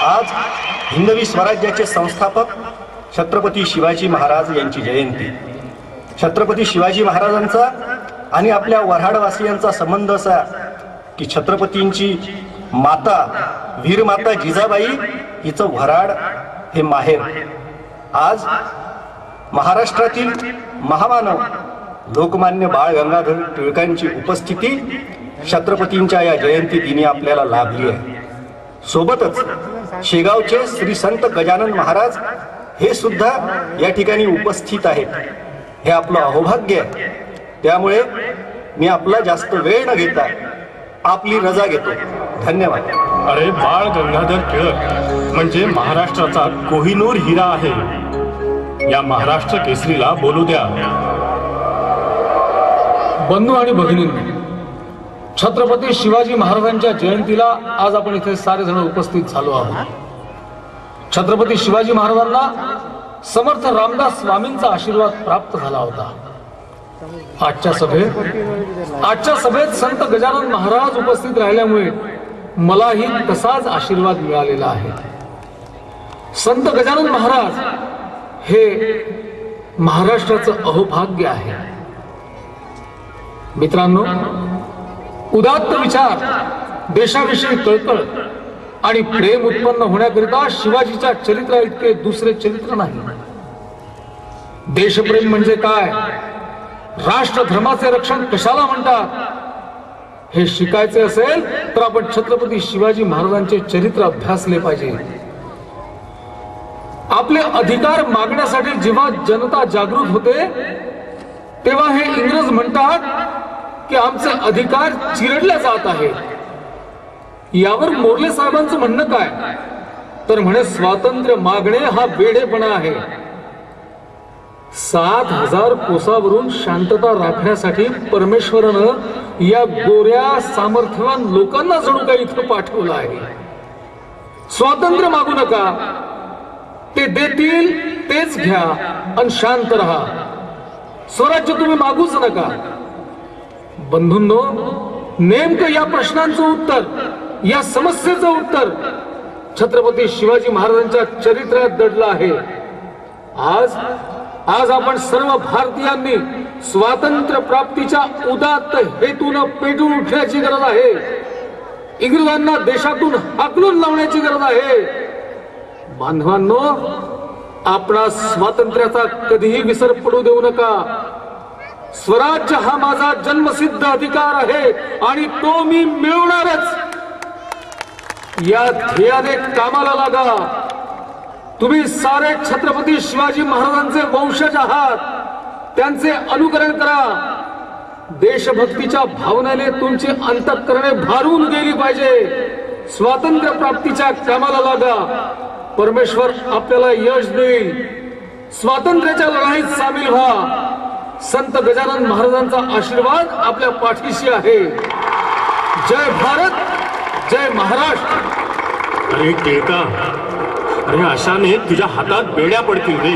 आज हिंदवी स्वराज्याचे संस्थापक छत्रपती शिवाजी महाराज यांची जयंती. छत्रपती शिवाजी महाराजांचा आणि आपल्या वऱ्हाडवासियांचा संबंध असा की छत्रपतींची माता वीरमाता जिजाबाई हिचं वऱ्हाड हे माहेर. आज महाराष्ट्रातील महामानव लोकमान्य बाळ गंगाधर टिळकांची उपस्थिती छत्रपतींच्या या जयंती दिनी आपल्याला लाभली आहे. सोबतच शेगावचे श्री संत गजानन महाराज हे सुद्धा या ठिकाणी उपस्थित आहेत. हे आपलं अहोभाग्य आहे. त्यामुळे मी आपला जास्त वेळ न घेता आपली रजा घेतो. धन्यवाद. अरे बाळ गंगाधर टिळक म्हणजे महाराष्ट्राचा कोहिनूर हिरा आहे. या महाराष्ट्र केसरीला बोलू द्या. बंधू आणि भगिनींनो, छत्रपती शिवाजी महाराजांच्या जयंतीला आज आपण इथे सारे जण उपस्थित झालो आहोत. छत्रपती शिवाजी महाराजांना समर्थ रामदास स्वामींचा आशीर्वाद प्राप्त झाला होता. आजच्या सभेत संत गजानन महाराज उपस्थित राहिल्यामुळे मलाही तसाच आशीर्वाद मिळालेला आहे. संत गजानन महाराज हे महाराष्ट्राचं अहोभाग्य आहे. मित्रांनो, उदात्त विचार, देशाविषयी कळकळ आणि प्रेम उत्पन्न होण्याकरिता शिवाजीच्या चरित्रा इतके दुसरे चरित्र नाही. देशप्रेम म्हणजे काय, राष्ट्र धर्माचे रक्षण कशाला म्हणतात, हे शिकायचे असेल तर आपण छत्रपती शिवाजी महाराजांचे चरित्र अभ्यासले पाहिजे. आपले अधिकार मागण्यासाठी जेव्हा जनता जागृत होते तेव्हा हे इंग्रज म्हणतात की आमचे अधिकार चिरडले जात आहेत. यावर मोर्ले साहेबांचं म्हणणं काय, तर म्हणे स्वातंत्र्य मागणे हा वेडेपणा आहे. 7,000 कोसावरून शांतता राखण्यासाठी परमेश्वरानं या गोऱ्या सामर्थ्यवान लोकांना जणू काही इथं पाठवलं आहे. स्वातंत्र्य मागू नका, ते देतील तेच घ्या आणि शांत राहा. स्वराज्य तुम्ही मागूच नका. बंधूंनो, नेमकं या प्रश्नांचं उत्तर, या समस्येचं उत्तर छत्रपती शिवाजी महाराजांच्या चरित्रात दडलं आहे. आज आपण सर्व भारतीयांनी स्वातंत्र्य प्राप्तीच्या उदात्त हेतून पेटून उठण्याची गरज आहे. इंग्रजांना देशातून हाकलून लावण्याची गरज आहे. बांधवांनो, आपणा स्वातंत्र्याचा कधीही विसर पडू देऊ नका. स्वराज्य हा माझा जन्मसिद्ध अधिकार आहे आणि तो मी मिळवणारच. या ध्येयाने कामाला लागा. तुम्ही सारे छत्रपती शिवाजी महाराजांचे वंशज आहात. त्यांचे अनुकरण करा. देशभक्तीच्या भावनेने तुमची अंतःकरणे भारून गेली पाहिजे. स्वातंत्र्य प्राप्तीच्या कामाला लागा. परमेश्वर आपल्याला यश देईल. स्वातंत्र्याच्या लढाईत सामील व्हा. संत गजानन महाराजांचा आशीर्वाद आपल्या पाठीशी आहे. जय भारत, जय महाराष्ट्र. अरे टिळका, अरे अशाने तुझ्या हातात बेड्या पडतील रे.